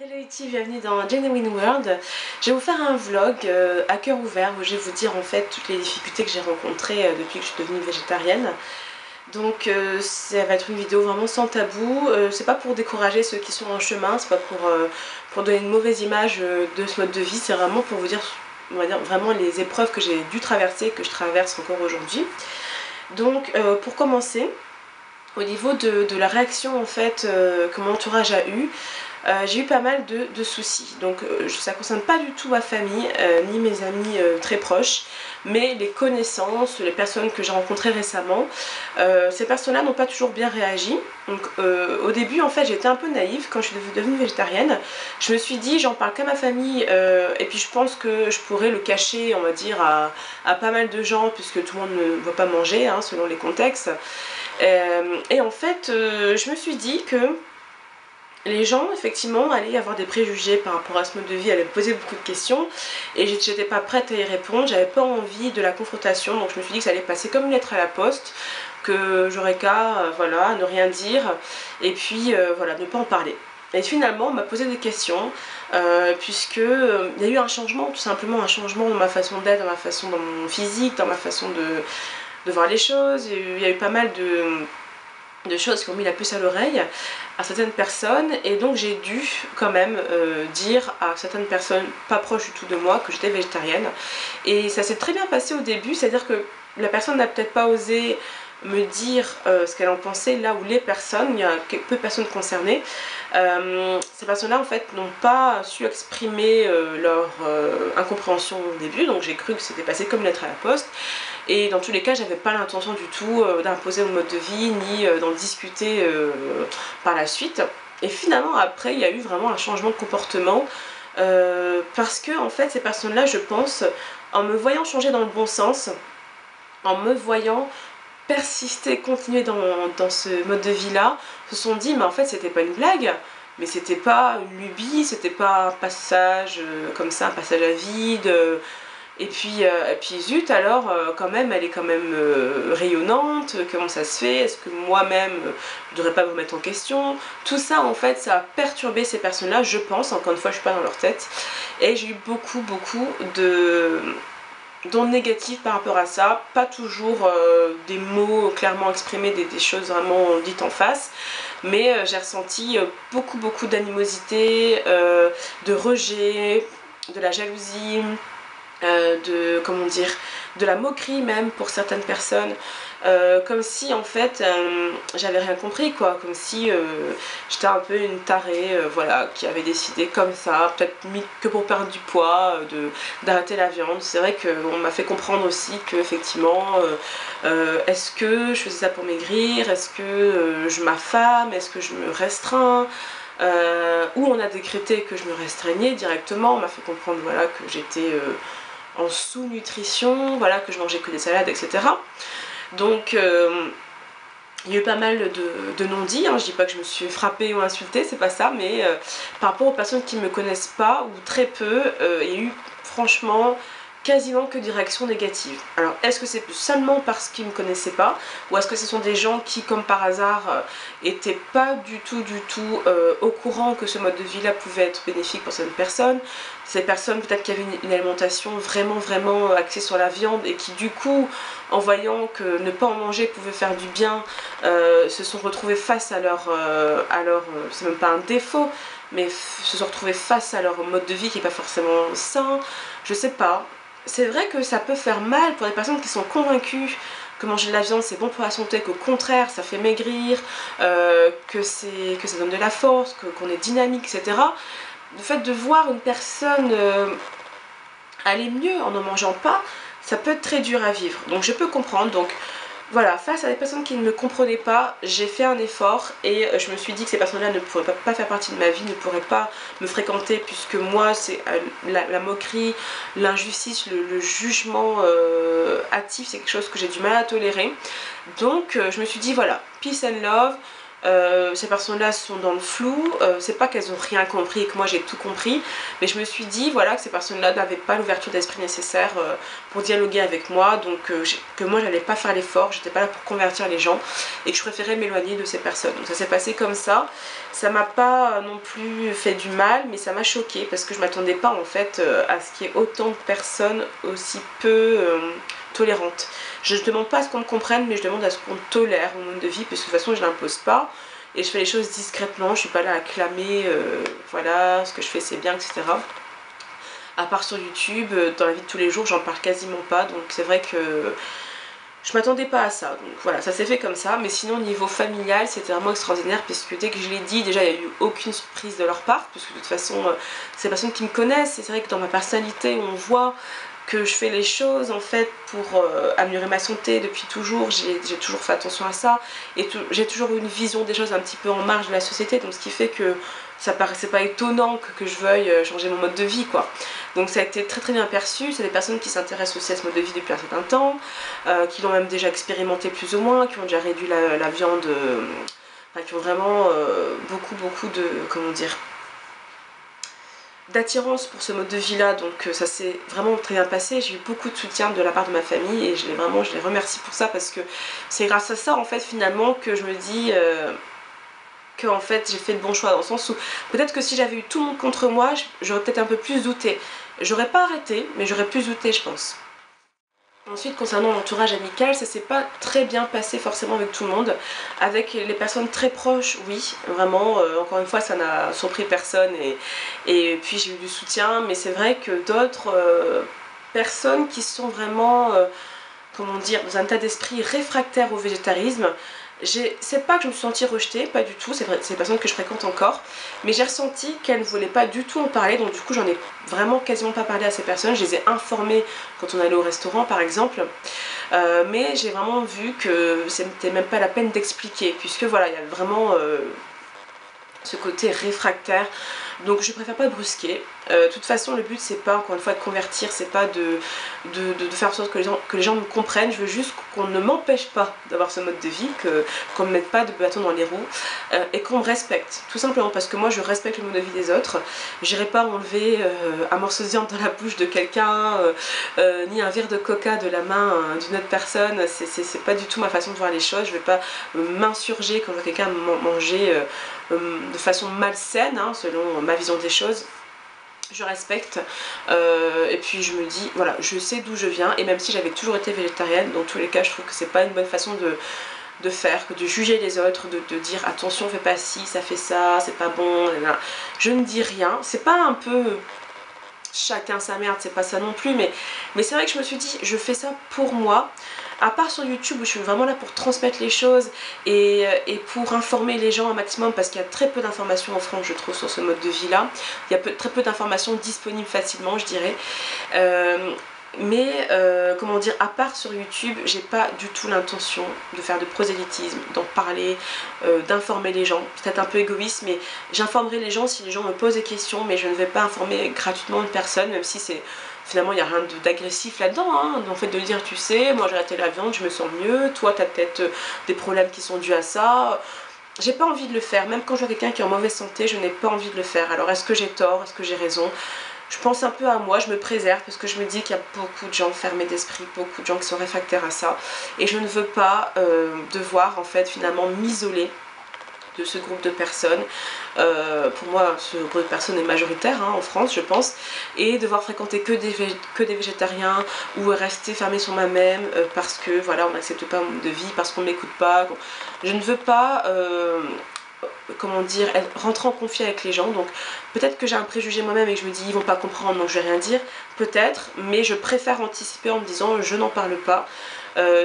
Hello YouTube, bienvenue dans Genuine World. Je vais vous faire un vlog à cœur ouvert où je vais vous dire en fait toutes les difficultés que j'ai rencontrées depuis que je suis devenue végétarienne. Donc ça va être une vidéo vraiment sans tabou. C'est pas pour décourager ceux qui sont en chemin, c'est pas pour donner une mauvaise image de ce mode de vie, c'est vraiment pour vous dire, on va dire vraiment les épreuves que j'ai dû traverser, que je traverse encore aujourd'hui. Donc pour commencer, au niveau de la réaction en fait que mon entourage a eu, j'ai eu pas mal de soucis. Donc ça ne concerne pas du tout ma famille, ni mes amis très proches, mais les connaissances, les personnes que j'ai rencontrées récemment. Ces personnes-là n'ont pas toujours bien réagi. Donc au début en fait j'étais un peu naïve quand je suis devenue végétarienne. Je me suis dit j'en parle qu'à ma famille et puis je pense que je pourrais le cacher on va dire à pas mal de gens puisque tout le monde ne va pas manger hein, selon les contextes. Et en fait je me suis dit que les gens effectivement allaient avoir des préjugés par rapport à ce mode de vie, allaient me poser beaucoup de questions et j'étais pas prête à y répondre, j'avais pas envie de la confrontation, donc je me suis dit que ça allait passer comme une lettre à la poste, que j'aurais qu'à voilà, ne rien dire et puis voilà, ne pas en parler. Et finalement on m'a posé des questions puisque il y a eu un changement, tout simplement un changement dans ma façon d'être, dans ma façon, dans mon physique, dans ma façon de voir les choses. Il y a eu pas mal de choses qui ont mis la puce à l'oreille à certaines personnes et donc j'ai dû quand même dire à certaines personnes pas proches du tout de moi que j'étais végétarienne et ça s'est très bien passé au début, c'est à dire que la personne n'a peut-être pas osé me dire ce qu'elle en pensait, là où les personnes, il y a peu de personnes concernées, ces personnes-là en fait n'ont pas su exprimer leur incompréhension au début, donc j'ai cru que c'était passé comme une lettre à la poste. Et dans tous les cas, j'avais pas l'intention du tout d'imposer mon mode de vie, ni d'en discuter par la suite. Et finalement, après, il y a eu vraiment un changement de comportement. Parce que, en fait, ces personnes-là, je pense, en me voyant changer dans le bon sens, en me voyant persister, continuer dans ce mode de vie-là, se sont dit, mais en fait, c'était pas une blague. Mais c'était pas une lubie, c'était pas un passage comme ça, un passage à vide. Et puis zut alors quand même elle est quand même rayonnante, comment ça se fait, est-ce que moi-même je devrais pas me remettre en question, tout ça en fait ça a perturbé ces personnes là je pense, encore une fois je suis pas dans leur tête et j'ai eu beaucoup d'ondes négatives par rapport à ça, pas toujours des mots clairement exprimés, des choses vraiment dites en face, mais j'ai ressenti beaucoup d'animosité, de rejet, de la jalousie, comment dire, de la moquerie même pour certaines personnes, comme si en fait j'avais rien compris quoi, comme si j'étais un peu une tarée voilà, qui avait décidé comme ça, peut-être que pour perdre du poids, d'arrêter la viande. C'est vrai qu'on m'a fait comprendre aussi que effectivement est-ce que je faisais ça pour maigrir, est-ce que je m'affame, est-ce que je me restreins, où on a décrété que je me restreignais directement, on m'a fait comprendre voilà, que j'étais en sous-nutrition, voilà, que je mangeais que des salades, etc. Donc il y a eu pas mal de non-dits, hein. Je dis pas que je me suis frappée ou insultée, c'est pas ça, mais par rapport aux personnes qui ne me connaissent pas, ou très peu, il y a eu franchement quasiment que des réactions négatives. Alors est-ce que c'est seulement parce qu'ils ne me connaissaient pas, ou est-ce que ce sont des gens qui comme par hasard étaient pas du tout au courant que ce mode de vie là pouvait être bénéfique pour certaines personnes, ces personnes peut-être qui avaient une alimentation vraiment axée sur la viande et qui du coup en voyant que ne pas en manger pouvait faire du bien se sont retrouvées face à leur c'est même pas un défaut, mais se sont retrouvées face à leur mode de vie qui n'est pas forcément sain, je sais pas. C'est vrai que ça peut faire mal pour des personnes qui sont convaincues que manger de la viande c'est bon pour la santé, qu'au contraire ça fait maigrir, que ça donne de la force, qu'on est dynamique, etc. Le fait de voir une personne aller mieux en ne mangeant pas, ça peut être très dur à vivre. Donc je peux comprendre. Donc voilà, face à des personnes qui ne me comprenaient pas, j'ai fait un effort et je me suis dit que ces personnes-là ne pourraient pas faire partie de ma vie, ne pourraient pas me fréquenter puisque moi, c'est la moquerie, l'injustice, le jugement hâtif, c'est quelque chose que j'ai du mal à tolérer. Donc je me suis dit voilà, peace and love, Ces personnes-là sont dans le flou, c'est pas qu'elles ont rien compris et que moi j'ai tout compris, mais je me suis dit voilà que ces personnes-là n'avaient pas l'ouverture d'esprit nécessaire pour dialoguer avec moi, donc que moi j'allais pas faire l'effort, j'étais pas là pour convertir les gens et que je préférais m'éloigner de ces personnes. Donc ça s'est passé comme ça m'a pas non plus fait du mal, mais ça m'a choquée parce que je m'attendais pas en fait à ce qu'il y ait autant de personnes aussi peu tolérantes. Je ne demande pas à ce qu'on me comprenne, mais je demande à ce qu'on tolère mon mode de vie, parce que de toute façon je n'impose pas et je fais les choses discrètement, je suis pas là à clamer voilà ce que je fais c'est bien, etc. À part sur YouTube, dans la vie de tous les jours j'en parle quasiment pas, donc c'est vrai que je m'attendais pas à ça, donc voilà, ça s'est fait comme ça, mais sinon au niveau familial c'était vraiment extraordinaire, puisque dès que je l'ai dit, déjà il n'y a eu aucune surprise de leur part, puisque de toute façon c'est des personnes qui me connaissent, et c'est vrai que dans ma personnalité on voit que je fais les choses en fait pour améliorer ma santé depuis toujours, j'ai toujours fait attention à ça, et j'ai toujours eu une vision des choses un petit peu en marge de la société, donc ce qui fait que ça paraissait pas étonnant que je veuille changer mon mode de vie quoi. Donc ça a été très très bien perçu, c'est des personnes qui s'intéressent aussi à ce mode de vie depuis un certain temps, qui l'ont même déjà expérimenté plus ou moins, qui ont déjà réduit la viande, enfin, qui ont vraiment beaucoup de, comment dire, d'attirance pour ce mode de vie là, donc ça s'est vraiment très bien passé. J'ai eu beaucoup de soutien de la part de ma famille et je les remercie pour ça, parce que c'est grâce à ça en fait finalement que je me dis que en fait j'ai fait le bon choix, dans le sens où peut-être que si j'avais eu tout le monde contre moi j'aurais peut-être un peu plus douté, j'aurais pas arrêté mais j'aurais plus douté je pense. Ensuite, concernant l'entourage amical, ça s'est pas très bien passé forcément avec tout le monde. Avec les personnes très proches, oui, vraiment, encore une fois, ça n'a surpris personne et puis j'ai eu du soutien, mais c'est vrai que d'autres personnes qui sont vraiment, comment dire, dans un état d'esprit réfractaire au végétarisme, c'est pas que je me suis sentie rejetée, pas du tout, c'est des personnes que je fréquente encore, mais j'ai ressenti qu'elles ne voulaient pas du tout en parler, donc du coup j'en ai vraiment quasiment pas parlé à ces personnes, je les ai informées quand on allait au restaurant par exemple, mais j'ai vraiment vu que c'était même pas la peine d'expliquer, puisque voilà, il y a vraiment ce côté réfractaire, donc je préfère pas brusquer. De toute façon le but c'est pas encore une fois de convertir, c'est pas de faire en sorte que les gens me comprennent, je veux juste qu'on ne m'empêche pas d'avoir ce mode de vie, qu'on ne mette pas de bâton dans les roues et qu'on me respecte, tout simplement, parce que moi je respecte le mode de vie des autres, j'irai pas enlever un morceau de viande dans la bouche de quelqu'un, ni un verre de coca de la main d'une autre personne, c'est pas du tout ma façon de voir les choses, je vais pas m'insurger quand je vois quelqu'un manger de façon malsaine, hein, selon ma vision des choses. Je respecte et puis je me dis voilà, je sais d'où je viens, et même si j'avais toujours été végétarienne, dans tous les cas je trouve que c'est pas une bonne façon de faire, que de juger les autres, de dire attention fais pas ci, ça fait ça, c'est pas bon, je ne dis rien, c'est pas un peu chacun sa merde, c'est pas ça non plus, mais c'est vrai que je me suis dit je fais ça pour moi, à part sur YouTube où je suis vraiment là pour transmettre les choses et pour informer les gens un maximum, parce qu'il y a très peu d'informations en France je trouve sur ce mode de vie là, il y a très peu d'informations disponibles facilement je dirais, mais comment dire, à part sur YouTube, j'ai pas du tout l'intention de faire de prosélytisme, d'en parler, d'informer les gens. C'est peut-être un peu égoïste, mais j'informerai les gens si les gens me posent des questions, mais je ne vais pas informer gratuitement une personne, même si c'est finalement il n'y a rien d'agressif là-dedans, hein, en fait de dire tu sais, moi j'ai arrêté la viande, je me sens mieux, toi t'as peut-être des problèmes qui sont dus à ça. J'ai pas envie de le faire, même quand je vois quelqu'un qui est en mauvaise santé, je n'ai pas envie de le faire. Alors est-ce que j'ai tort, est-ce que j'ai raison? Je pense un peu à moi, je me préserve parce que je me dis qu'il y a beaucoup de gens fermés d'esprit, beaucoup de gens qui sont réfractaires à ça, et je ne veux pas devoir en fait finalement m'isoler de ce groupe de personnes. Pour moi ce groupe de personnes est majoritaire hein, en France je pense, et devoir fréquenter que des végétariens ou rester fermé sur moi-même parce que voilà on n'accepte pas mon mode de vie, parce qu'on ne m'écoute pas. Je ne veux pas comment dire, rentrer en conflit avec les gens, donc peut-être que j'ai un préjugé moi-même et que je me dis ils vont pas comprendre donc je vais rien dire, peut-être, mais je préfère anticiper en me disant je n'en parle pas.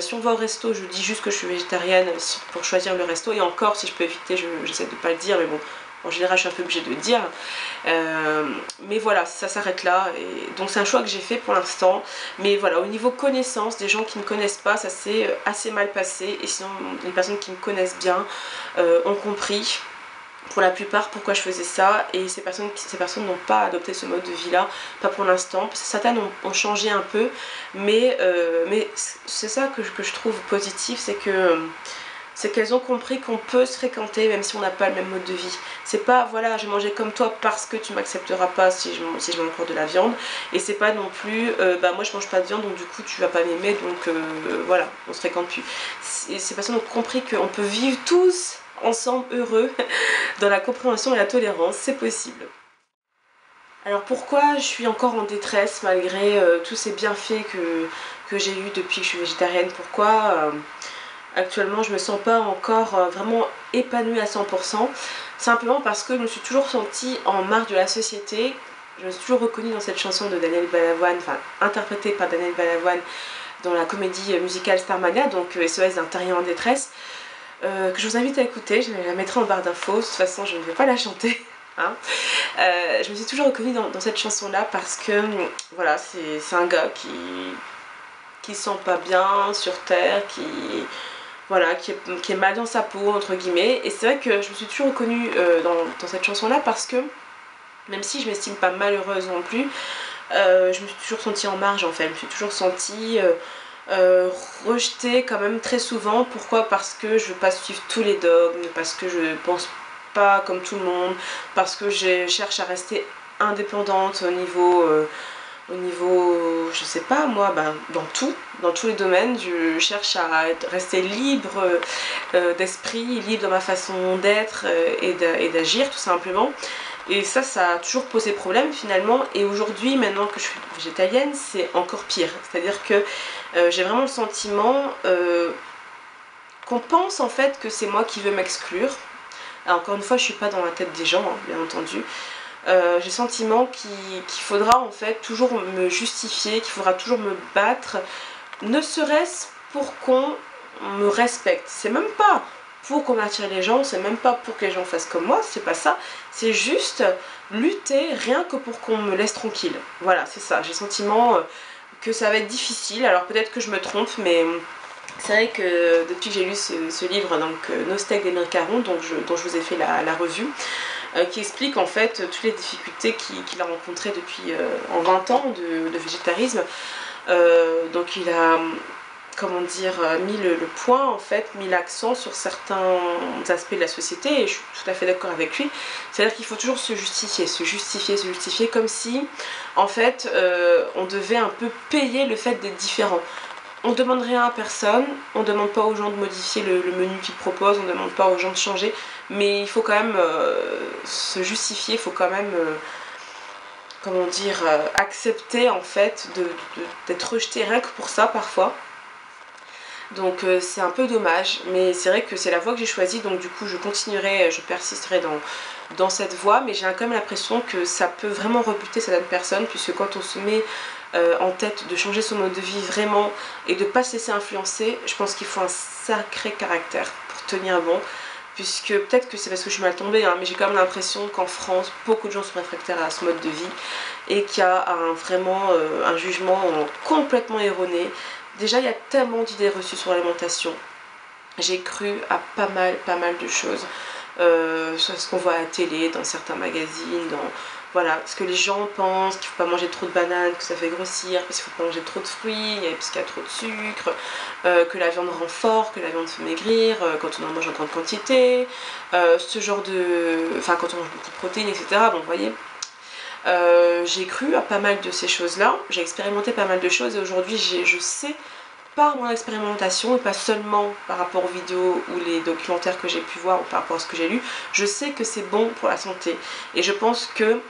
Si on va au resto je dis juste que je suis végétarienne pour choisir le resto, et encore si je peux éviter j'essaie de pas le dire, mais bon en général je suis un peu obligée de le dire, mais voilà ça s'arrête là, et donc c'est un choix que j'ai fait pour l'instant. Mais voilà, au niveau connaissance, des gens qui ne me connaissent pas, ça s'est assez mal passé, et sinon les personnes qui me connaissent bien ont compris pour la plupart pourquoi je faisais ça, et ces personnes n'ont pas adopté ce mode de vie là, pas pour l'instant. Certaines ont changé un peu, mais c'est ça que je trouve positif, c'est que c'est qu'elles ont compris qu'on peut se fréquenter même si on n'a pas le même mode de vie. C'est pas voilà, je vais manger comme toi parce que tu m'accepteras pas si je mange encore de la viande, et c'est pas non plus bah moi je mange pas de viande donc du coup tu vas pas m'aimer donc voilà, on se fréquente plus. Ces personnes ont compris qu'on peut vivre tous ensemble heureux dans la compréhension et la tolérance, c'est possible. Alors pourquoi je suis encore en détresse malgré tous ces bienfaits que j'ai eu depuis que je suis végétarienne? Pourquoi actuellement je me sens pas encore vraiment épanouie à 100%? Simplement parce que je me suis toujours sentie en marge de la société. Je me suis toujours reconnue dans cette chanson de Daniel Balavoine, enfin interprétée par Daniel Balavoine dans la comédie musicale Starmania, donc SOS d'un terrien en détresse, que je vous invite à écouter. Je la mettrai en barre d'infos, de toute façon je ne vais pas la chanter. Hein. Je me suis toujours reconnue dans cette chanson là parce que voilà, c'est un gars qui se sent pas bien sur terre, voilà, qui est mal dans sa peau entre guillemets, et c'est vrai que je me suis toujours reconnue dans cette chanson là parce que même si je m'estime pas malheureuse non plus, je me suis toujours sentie en marge en fait, je me suis toujours sentie rejetée quand même très souvent. Pourquoi? Parce que je veux pas suivre tous les dogmes, parce que je pense pas comme tout le monde, parce que je cherche à rester indépendante au niveau, je sais pas moi, dans tous les domaines, je cherche à rester libre d'esprit, libre dans ma façon d'être et d'agir tout simplement. Et ça a toujours posé problème finalement, et aujourd'hui, maintenant que je suis végétalienne, c'est encore pire. C'est-à-dire que j'ai vraiment le sentiment qu'on pense en fait que c'est moi qui veux m'exclure. Alors, encore une fois, je suis pas dans la tête des gens, hein, bien entendu. J'ai le sentiment qu'il faudra en fait toujours me justifier, qu'il faudra toujours me battre, ne serait-ce pour qu'on me respecte. C'est même pas pour convertir les gens, c'est même pas pour que les gens fassent comme moi, c'est pas ça. C'est juste lutter rien que pour qu'on me laisse tranquille. Voilà, c'est ça. J'ai le sentiment que ça va être difficile. Alors peut-être que je me trompe, mais c'est vrai que depuis que j'ai lu ce livre, donc No steak d'Émile Caron, dont je vous ai fait la revue, qui explique en fait toutes les difficultés qu'il a rencontrées depuis en 20 ans de végétarisme. Donc il a, comment dire, mis le point en fait, mis l'accent sur certains aspects de la société, et je suis tout à fait d'accord avec lui. C'est-à-dire qu'il faut toujours se justifier, comme si en fait on devait un peu payer le fait d'être différent. On ne demande rien à personne, on ne demande pas aux gens de modifier le menu qu'ils proposent, on ne demande pas aux gens de changer, mais il faut quand même se justifier, il faut quand même, comment dire, accepter en fait d'être rejeté rien que pour ça parfois. Donc c'est un peu dommage, mais c'est vrai que c'est la voie que j'ai choisie, donc du coup je continuerai, je persisterai dans cette voie, mais j'ai quand même l'impression que ça peut vraiment rebuter certaines personnes, puisque quand on se met en tête de changer son mode de vie vraiment et de ne pas se laisser influencer, je pense qu'il faut un sacré caractère pour tenir bon, puisque peut-être que c'est parce que je suis mal tombée, hein, mais j'ai quand même l'impression qu'en France, beaucoup de gens sont réfractaires à ce mode de vie et qu'il y a vraiment un jugement complètement erroné. Déjà, il y a tellement d'idées reçues sur l'alimentation. J'ai cru à pas mal de choses, sur ce qu'on voit à la télé, dans certains magazines, voilà, ce que les gens pensent, qu'il ne faut pas manger trop de bananes, que ça fait grossir, parce qu'il ne faut pas manger trop de fruits, parce qu'il y a trop de sucre, que la viande rend fort, que la viande fait maigrir, quand on en mange en grande quantité, ce genre de... Enfin, quand on mange beaucoup de protéines, etc. Donc, vous voyez, j'ai cru à pas mal de ces choses-là, j'ai expérimenté pas mal de choses, et aujourd'hui, je sais, par mon expérimentation, et pas seulement par rapport aux vidéos ou les documentaires que j'ai pu voir ou par rapport à ce que j'ai lu, je sais que c'est bon pour la santé. Et je pense que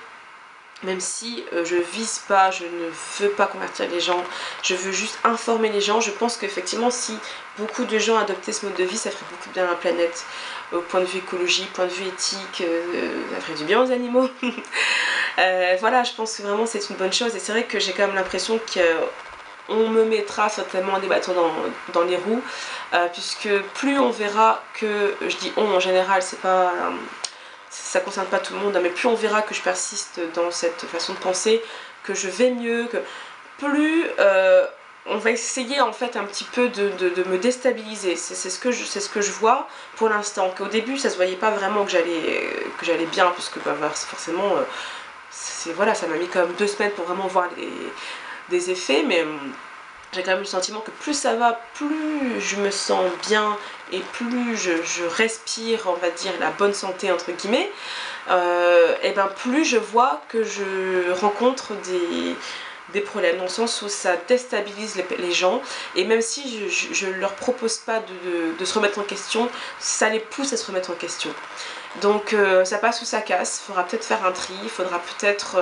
même si je vise pas, je ne veux pas convertir les gens, je veux juste informer les gens, je pense qu'effectivement si beaucoup de gens adoptaient ce mode de vie, ça ferait beaucoup de bien à la planète, au point de vue écologie, point de vue éthique, ça ferait du bien aux animaux. Voilà, je pense que vraiment c'est une bonne chose, et c'est vrai que j'ai quand même l'impression qu'on me mettra certainement des bâtons dans les roues, puisque plus on verra que, je dis on en général, c'est pas... ça concerne pas tout le monde, mais plus on verra que je persiste dans cette façon de penser, que je vais mieux, que plus on va essayer en fait un petit peu de me déstabiliser. C'est ce que je vois pour l'instant. Qu'au début ça se voyait pas vraiment que j'allais bien, puisque bah, forcément voilà, ça m'a mis quand même 2 semaines pour vraiment voir des effets, mais j'ai quand même le sentiment que plus ça va, plus je me sens bien et plus je respire, on va dire, la bonne santé entre guillemets, et ben plus je vois que je rencontre des problèmes, dans le sens où ça déstabilise les gens, et même si je leur propose pas de se remettre en question, ça les pousse à se remettre en question. Donc ça passe ou ça casse, il faudra peut-être faire un tri, il faudra peut-être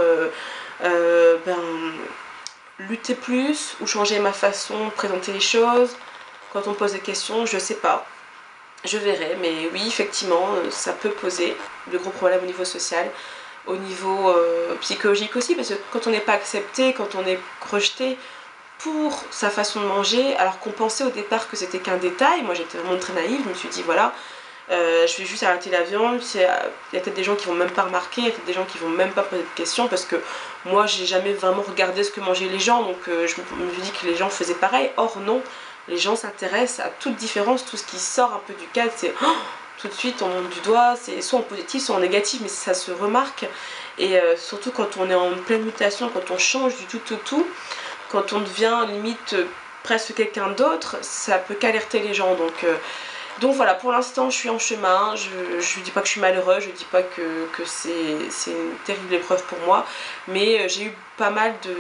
lutter plus ou changer ma façon de présenter les choses. Quand on me pose des questions, je sais pas, je verrai, mais oui, effectivement, ça peut poser de gros problèmes au niveau social, au niveau psychologique aussi, parce que quand on n'est pas accepté, quand on est rejeté pour sa façon de manger, alors qu'on pensait au départ que c'était qu'un détail, moi j'étais vraiment très naïve, je me suis dit voilà, je vais juste arrêter la viande, il y a peut-être des gens qui vont même pas remarquer, il y a peut-être des gens qui vont même pas poser de questions, parce que moi j'ai jamais vraiment regardé ce que mangeaient les gens, donc je me suis dit que les gens faisaient pareil. Or non, les gens s'intéressent à toute différence, tout ce qui sort un peu du cadre, c'est tout de suite on monte du doigt, c'est soit en positif soit en négatif, mais ça se remarque. Et surtout quand on est en pleine mutation, quand on change du tout, quand on devient limite presque quelqu'un d'autre, ça peut qu'alerter les gens. Donc voilà, pour l'instant je suis en chemin, je ne dis pas que je suis malheureuse, je ne dis pas que c'est une terrible épreuve pour moi, mais j'ai eu pas mal de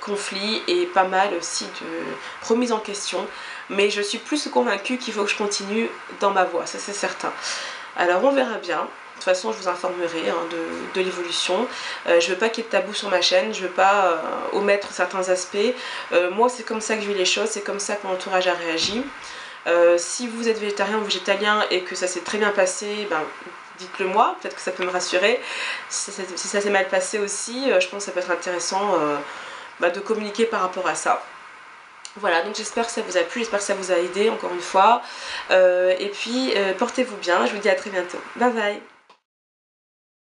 conflits et pas mal aussi de remises en question, mais je suis plus convaincue qu'il faut que je continue dans ma voie, ça c'est certain. Alors on verra bien. De toute façon, je vous informerai de l'évolution. Je veux pas qu'il y ait de tabou sur ma chaîne, je veux pas omettre certains aspects. Moi, c'est comme ça que je vis les choses, c'est comme ça que mon entourage a réagi. Si vous êtes végétarien ou végétalien et que ça s'est très bien passé, ben, dites-le moi, peut-être que ça peut me rassurer. Si ça s'est mal passé aussi, je pense que ça peut être intéressant de communiquer par rapport à ça. Voilà, donc j'espère que ça vous a plu, j'espère que ça vous a aidé encore une fois. Et puis, portez-vous bien, je vous dis à très bientôt. Bye bye!